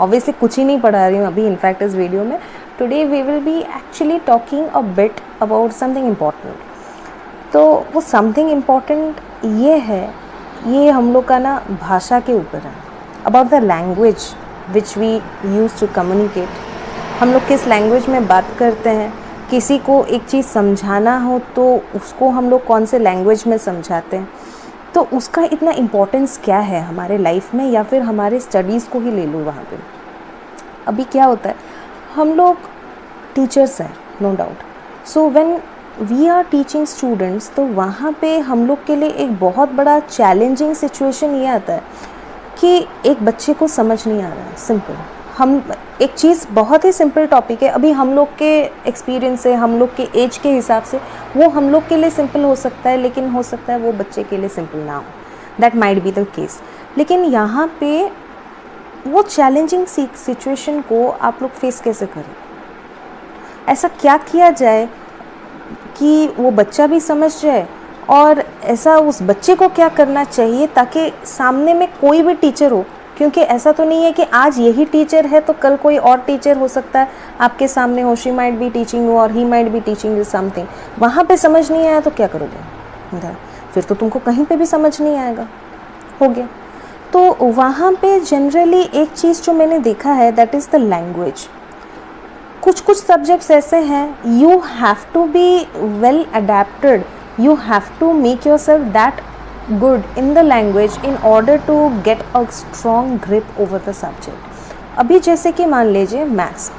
Obviously कुछ ही नहीं पढ़ा रही हूँ अभी इनफैक्ट इस वीडियो में. Today we will be actually talking a bit about something important. तो वो समथिंग इम्पॉर्टेंट ये है, ये हम लोग का ना भाषा के ऊपर है, about the language which we use to communicate. हम लोग किस लैंग्वेज में बात करते हैं. किसी को एक चीज़ समझाना हो तो उसको हम लोग कौन से लैंग्वेज में समझाते हैं. तो उसका इतना इम्पोर्टेंस क्या है हमारे लाइफ में, या फिर हमारे स्टडीज़ को ही ले लो वहाँ पे. अभी क्या होता है, हम लोग टीचर्स हैं no doubt. So when we are teaching students, तो वहाँ पे हम लोग के लिए एक बहुत बड़ा चैलेंजिंग सिचुएशन ये आता है कि एक बच्चे को समझ नहीं आ रहा है. सिंपल, हम एक चीज़ बहुत ही सिंपल टॉपिक है, अभी हम लोग के एक्सपीरियंस से, हम लोग के एज के हिसाब से वो हम लोग के लिए सिंपल हो सकता है, लेकिन हो सकता है वो बच्चे के लिए सिंपल ना हो. That might be the case. लेकिन यहाँ पे वो चैलेंजिंग सिचुएशन को आप लोग फेस कैसे करें, ऐसा क्या किया जाए कि वो बच्चा भी समझ जाए, और ऐसा उस बच्चे को क्या करना चाहिए ताकि सामने में कोई भी टीचर हो, क्योंकि ऐसा तो नहीं है कि आज यही टीचर है तो कल कोई और टीचर हो सकता है आपके सामने हो. She might be teaching you और he might be teaching you something. वहाँ पे समझ नहीं आया तो क्या करोगे, फिर तो तुमको कहीं पे भी समझ नहीं आएगा. हो गया. तो वहाँ पे जनरली एक चीज़ जो मैंने देखा है, दैट इज़ द लैंग्वेज. कुछ सब्जेक्ट्स ऐसे हैं, you have to be well adapted, you have to make yourself that good in the language in order to get a strong grip over the subject. अभी जैसे कि मान लीजिए maths,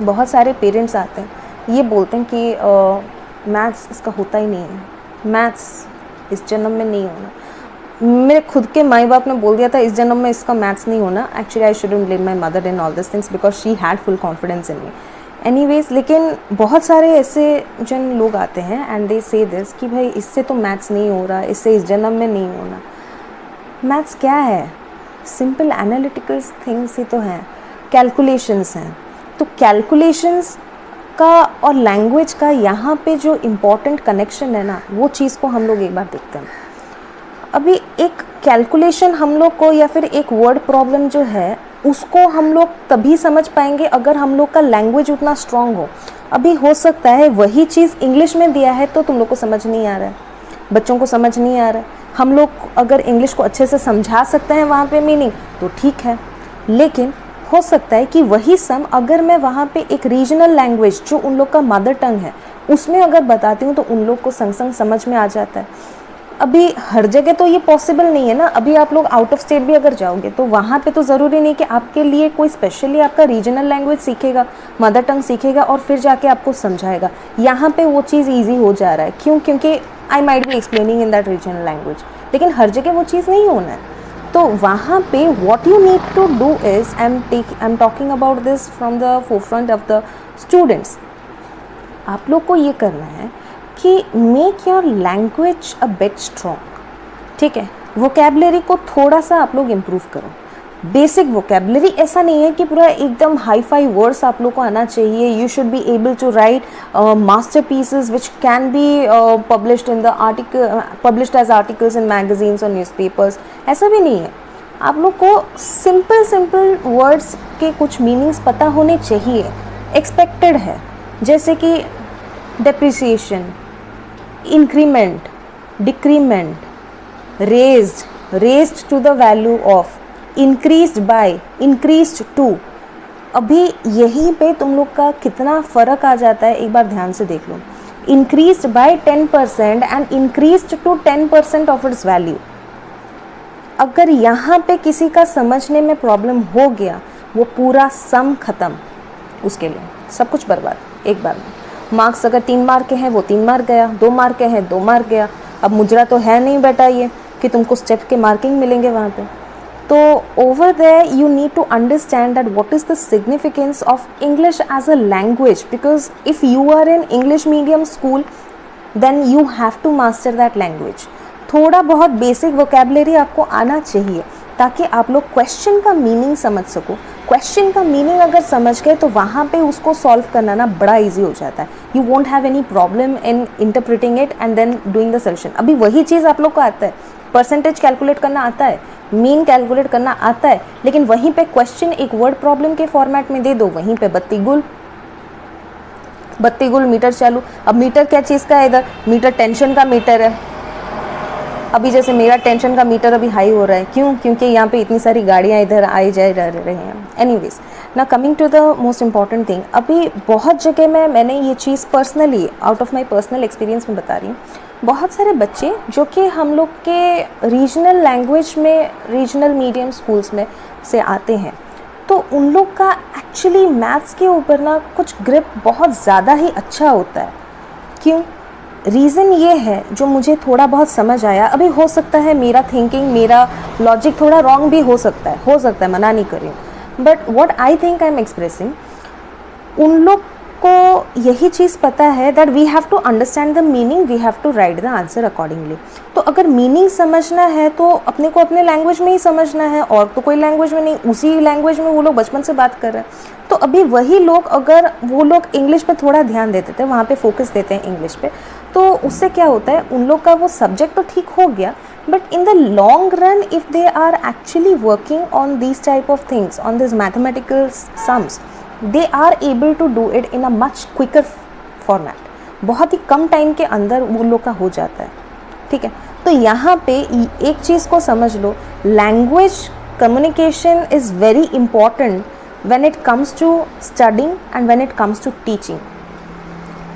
बहुत सारे पेरेंट्स आते हैं ये बोलते हैं कि मैथ्स इसका होता ही नहीं है, मैथ्स इस जन्म में नहीं होना. मेरे खुद के माई बाप ने बोल दिया था इस जन्म में इसका मैथ्स नहीं होना. Actually I shouldn't blame my mother in all this things because she had full confidence in me. Anyways, लेकिन बहुत सारे ऐसे जन लोग आते हैं एंड दे से दिस कि भाई इससे तो मैथ्स नहीं हो रहा, इससे इस जन्म में नहीं होना. मैथ्स क्या है, सिंपल एनालिटिकल थिंग्स ही तो हैं, कैलकुलेशंस हैं. तो कैलकुलेशंस का और लैंग्वेज का यहाँ पे जो इम्पोर्टेंट कनेक्शन है ना, वो चीज़ को हम लोग एक बार देखते हैं. अभी एक कैलकुलेशन हम लोग को, या फिर एक वर्ड प्रॉब्लम जो है उसको हम लोग तभी समझ पाएंगे अगर हम लोग का लैंग्वेज उतना स्ट्रांग हो. अभी हो सकता है वही चीज़ इंग्लिश में दिया है तो तुम लोग को समझ नहीं आ रहा है, बच्चों को समझ नहीं आ रहा है. हम लोग अगर इंग्लिश को अच्छे से समझा सकते हैं वहाँ पे मीनिंग तो ठीक है, लेकिन हो सकता है कि वही सम अगर मैं वहाँ पे एक रीजनल लैंग्वेज जो उन लोग का मदर टंग है उसमें अगर बताती हूँ तो उन लोग को संग संग समझ में आ जाता है. अभी हर जगह तो ये पॉसिबल नहीं है ना. अभी आप लोग आउट ऑफ स्टेट भी अगर जाओगे तो वहाँ पे तो ज़रूरी नहीं कि आपके लिए कोई स्पेशली आपका रीजनल लैंग्वेज सीखेगा, मदर टंग सीखेगा और फिर जाके आपको समझाएगा. यहाँ पे वो चीज़ ईजी हो जा रहा है. क्यों? क्योंकि I might be explaining in that regional language, लेकिन हर जगह वो चीज़ नहीं होना है. तो वहाँ पे what you need to do is, I am talking about this from the forefront of the students. आप लोग को ये करना है कि make your language a bit strong. ठीक है, वोकेबलरी को थोड़ा सा आप लोग इम्प्रूव करो. बेसिक वोकेबलरी, ऐसा नहीं है कि पूरा एकदम हाई फाई वर्ड्स आप लोग को आना चाहिए. You should be able to write masterpieces which can be published in the article, published as articles in magazines और न्यूज़पेपर्स. ऐसा भी नहीं है. आप लोग को सिंपल वर्ड्स के कुछ मीनिंग्स पता होने चाहिए, एक्सपेक्टेड है. जैसे कि depreciation, increment, decrement, raised to the value of, increased by, increased to. अभी यहीं पे तुम लोग का कितना फ़र्क आ जाता है एक बार ध्यान से देख लो. Increased by 10% and increased to 10% of its value. अगर यहाँ पे किसी का समझने में प्रॉब्लम हो गया, वो पूरा सम खत्म, उसके लिए सब कुछ बर्बाद एक बार में. मार्क्स अगर 3 मार्क के हैं वो 3 मार्क गया, 2 मार्क के हैं 2 मार्क गया. अब मुजरा तो है नहीं बेटा ये कि तुमको स्टेप के मार्किंग मिलेंगे वहाँ पे. तो over there you need to understand that what is the significance of English as a language, because if you are in English medium school then you have to master that language. थोड़ा बहुत basic vocabulary आपको आना चाहिए ताकि आप लोग question का meaning समझ सको. क्वेश्चन का मीनिंग अगर समझ गए तो वहाँ पे उसको सॉल्व करना ना बड़ा इजी हो जाता है. You won't have any problem in interpreting it and then doing the solution. अभी वही चीज़ आप लोग को आता है, परसेंटेज कैलकुलेट करना आता है, मीन कैलकुलेट करना आता है, लेकिन वहीं पे क्वेश्चन एक वर्ड प्रॉब्लम के फॉर्मेट में दे दो, वहीं पे बत्ती गुल मीटर चालू। अब मीटर क्या चीज़ का है, इधर मीटर टेंशन का मीटर है। अभी जैसे मेरा टेंशन का मीटर अभी हाई हो रहा है, क्यों? क्योंकि यहाँ पे इतनी सारी गाड़ियाँ इधर आए जा रहे हैं। एनीवेज, ना coming to the most important thing, अभी बहुत जगह में मैंने ये चीज़ personally out of my personal experience में बता रही हूँ, बहुत सारे बच्चे जो कि हम लोग के रीजनल लैंग्वेज में, रीजनल मीडियम स्कूल्स में से आते हैं, तो उन लोग का एक्चुअली मैथ्स के ऊपर ना कुछ ग्रिप बहुत ज़्यादा ही अच्छा होता है। क्यों? रीज़न ये है जो मुझे थोड़ा बहुत समझ आया। अभी हो सकता है मेरा थिंकिंग, मेरा लॉजिक थोड़ा रॉन्ग भी हो सकता है, मना नहीं कर रही हूँ, but what I think I am expressing, उन लोग को यही चीज़ पता है that we have to understand the meaning, we have to write the answer accordingly. तो अगर मीनिंग समझना है तो अपने को अपने लैंग्वेज में ही समझना है, और तो कोई लैंग्वेज में नहीं, उसी लैंग्वेज में वो लोग बचपन से बात कर रहे हैं। तो अभी वही लोग, अगर वो लोग इंग्लिश पे थोड़ा ध्यान देते थे, वहाँ पे फोकस देते हैं इंग्लिश पे, तो उससे क्या होता है, उन लोग का वो सब्जेक्ट तो ठीक हो गया, but in the long run if they are actually working on this type of things, on this mathematical sums, they are able to do it in a much quicker format. बहुत ही कम time के अंदर वो लोग का हो जाता है। ठीक है, तो यहाँ पे एक चीज़ को समझ लो, language communication is very important when it comes to studying and when it comes to teaching.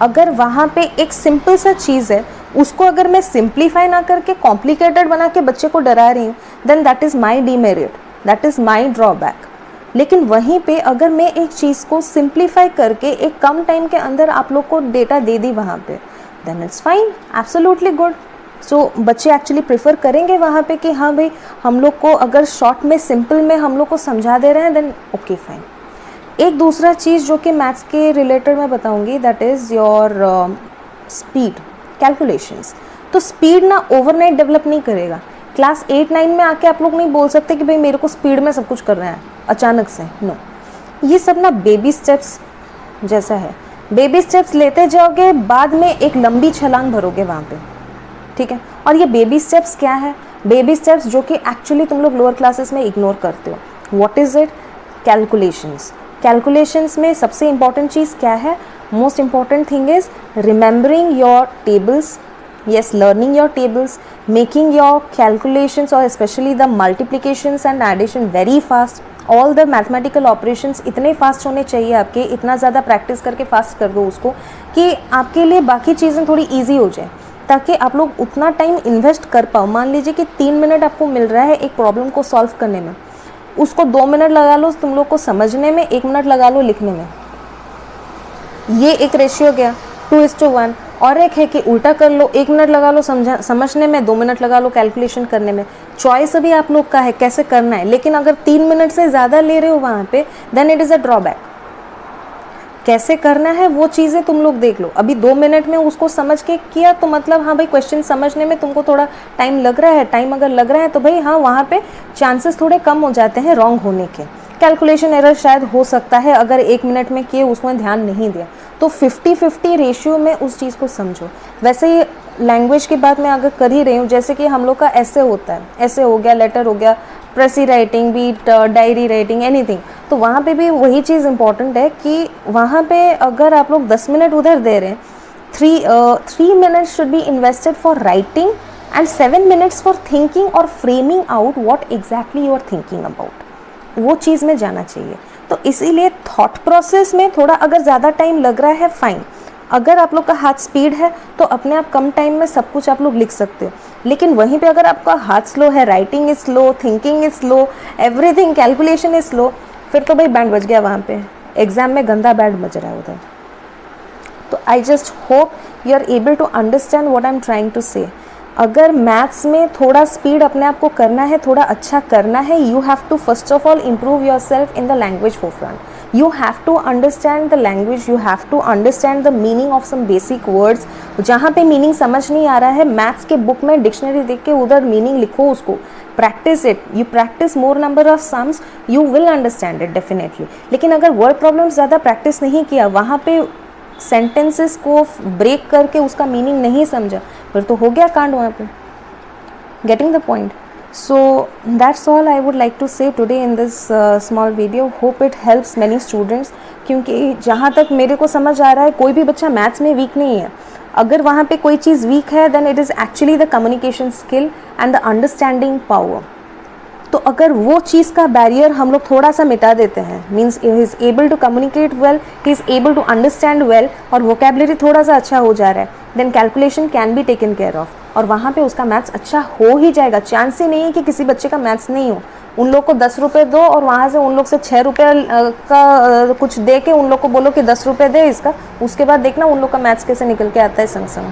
अगर वहाँ पे एक सिंपल सा चीज़ है, उसको अगर मैं सिंप्लीफाई ना करके कॉम्प्लिकेटेड बना के बच्चे को डरा रही हूँ, then that is my demerit, that is my drawback. लेकिन वहीं पे अगर मैं एक चीज़ को सिंप्लीफाई करके एक कम टाइम के अंदर आप लोग को डेटा दे दी वहाँ पे, then it's fine, absolutely good. So बच्चे एक्चुअली प्रेफर करेंगे वहाँ पे कि हाँ भाई, हम लोग को अगर शॉर्ट में, सिंपल में हम लोग को समझा दे रहे हैं, देन ओके फाइन। एक दूसरा चीज़ जो कि मैथ्स के रिलेटेड मैं बताऊँगी, that is your speed calculations. तो स्पीड ना ओवरनाइट डेवलप नहीं करेगा। क्लास 8-9 में आके आप लोग नहीं बोल सकते कि भाई मेरे को स्पीड में सब कुछ करना है अचानक से, नो। ये सब ना बेबी स्टेप्स जैसा है, बेबी स्टेप्स लेते जाओगे, बाद में एक लंबी छलांग भरोगे वहाँ पे। ठीक है, और ये बेबी स्टेप्स क्या है? बेबी स्टेप्स जो कि एक्चुअली तुम लोग लोअर क्लासेस में इग्नोर करते हो। What is it? Calculations. Calculations में सबसे इंपॉर्टेंट चीज़ क्या है? Most important thing is remembering your tables, yes, learning your tables, making your calculations or especially the multiplications and addition very fast, all the mathematical operations इतने fast होने चाहिए आपके, इतना ज़्यादा प्रैक्टिस करके फास्ट कर दो उसको कि आपके लिए बाकी चीज़ें थोड़ी इजी हो जाए, ताकि आप लोग उतना टाइम इन्वेस्ट कर पाओ। मान लीजिए कि 3 मिनट आपको मिल रहा है एक प्रॉब्लम को सॉल्व करने में, उसको 2 मिनट लगा लो तुम लोग को समझने में, 1 मिनट लगा लो लिखने में। ये एक रेशियो गया 2:1। और एक है कि उल्टा कर लो, 1 मिनट लगा लो समझने में, 2 मिनट लगा लो कैलकुलेशन करने में। चॉइस अभी आप लोग का है कैसे करना है, लेकिन अगर 3 मिनट से ज़्यादा ले रहे हो वहाँ पे, then it is a drawback. कैसे करना है वो चीज़ें तुम लोग देख लो। अभी 2 मिनट में उसको समझ के किया तो मतलब हाँ भाई, क्वेश्चन समझने में तुमको थोड़ा टाइम लग रहा है, टाइम अगर लग रहा है तो भाई हाँ, वहाँ पे चांसेस थोड़े कम हो जाते हैं रॉन्ग होने के। कैलकुलेशन एरर शायद हो सकता है अगर 1 मिनट में किए, उसमें ध्यान नहीं दिया, तो 50-50 रेशियो में उस चीज़ को समझो। वैसे ही लैंग्वेज की बात मैं अगर कर ही रही हूँ, जैसे कि हम लोग का ऐसे होता है, ऐसे हो गया, लेटर हो गया, precis writing, beat diary writing, anything, तो वहाँ पे भी वही चीज़ इंपॉर्टेंट है कि वहाँ पे अगर आप लोग 10 मिनट उधर दे रहे हैं, 3 minutes should be invested for writing and 7 minutes for thinking or framing out what exactly you are thinking about। वो चीज़ में जाना चाहिए। तो इसीलिए थॉट प्रोसेस में थोड़ा अगर ज़्यादा टाइम लग रहा है, फाइन। अगर आप लोग का हाथ स्पीड है तो अपने आप कम टाइम में सब कुछ आप लोग लिख सकते हो, लेकिन वहीं पे अगर आपका हाथ स्लो है, writing is slow, thinking is slow, everything, calculation is slow, फिर तो भाई बैंड बज गया वहाँ पे, एग्जाम में गंदा बैंड बज रहा है उधर। तो I just hope you are able to understand what I am trying to say. अगर मैथ्स में थोड़ा स्पीड अपने आप को करना है, थोड़ा अच्छा करना है, you have to first of all improve yourself in the language forefront. You have to understand the language, you have to understand the meaning of some basic words. जहाँ पे मीनिंग समझ नहीं आ रहा है, मैथ्स के book में dictionary देख के उधर मीनिंग लिखो, उसको practice it. You practice more number of sums, you will understand it definitely. लेकिन अगर वर्ड प्रॉब्लम्स ज़्यादा प्रैक्टिस नहीं किया, वहाँ पे सेंटेंसेस को ब्रेक करके उसका मीनिंग नहीं समझा, फिर तो हो गया कांड वहाँ पे। Getting the point? So that's all I would like to say today in this small video. Hope it helps many students, क्योंकि जहाँ तक मेरे को समझ आ रहा है कोई भी बच्चा मैथ्स में वीक नहीं है. अगर वहाँ पे कोई चीज़ वीक है then it is actually the communication skill and the understanding power. तो अगर वो चीज़ का बैरियर हम लोग थोड़ा सा मिटा देते हैं, means he is able to communicate well, he is able to understand well, और वोकेबलरी थोड़ा सा अच्छा हो जा रहा है, then calculation can be taken care of, और वहाँ पे उसका मैथ्स अच्छा हो ही जाएगा. चांस ही नहीं है कि किसी बच्चे का मैथ्स नहीं हो. उन लोग को 10 रुपये दो और वहाँ से उन लोग से 6 रुपये का कुछ दे के उन लोग को बोलो कि 10 रुपये दे इसका, उसके बाद देखना उन लोग का मैथ्स कैसे निकल के आता है संग संग.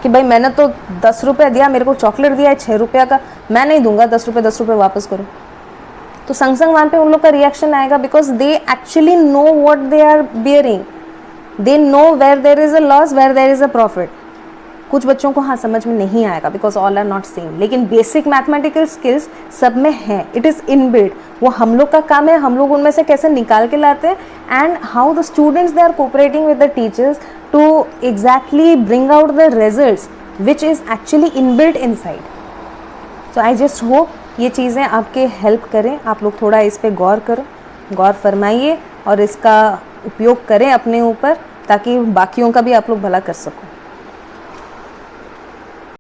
कि भाई मैंने तो 10 रुपये दिया, मेरे को चॉकलेट दिया है 6 रुपये का, मैं नहीं दूंगा 10 रुपये वापस करो. तो संग संग वहाँ पे उन लोग का रिएक्शन आएगा, because they actually know what they are bearing. They know where there is a loss, where there is a profit. कुछ बच्चों को हाँ समझ में नहीं आएगा because all are not same, लेकिन बेसिक मैथमेटिकल स्किल्स सब में है. It is inbuilt. वो हम लोग का काम है, हम लोग उनमें से कैसे निकाल के लाते हैं, and how the students they are cooperating with the teachers to exactly bring out the results which is actually inbuilt inside. So I just hope ये चीज़ें आपके हेल्प करें. आप लोग थोड़ा इस पे गौर करो, गौर फरमाइए और इसका उपयोग करें अपने ऊपर, ताकि बाकियों का भी आप लोग भला कर सको.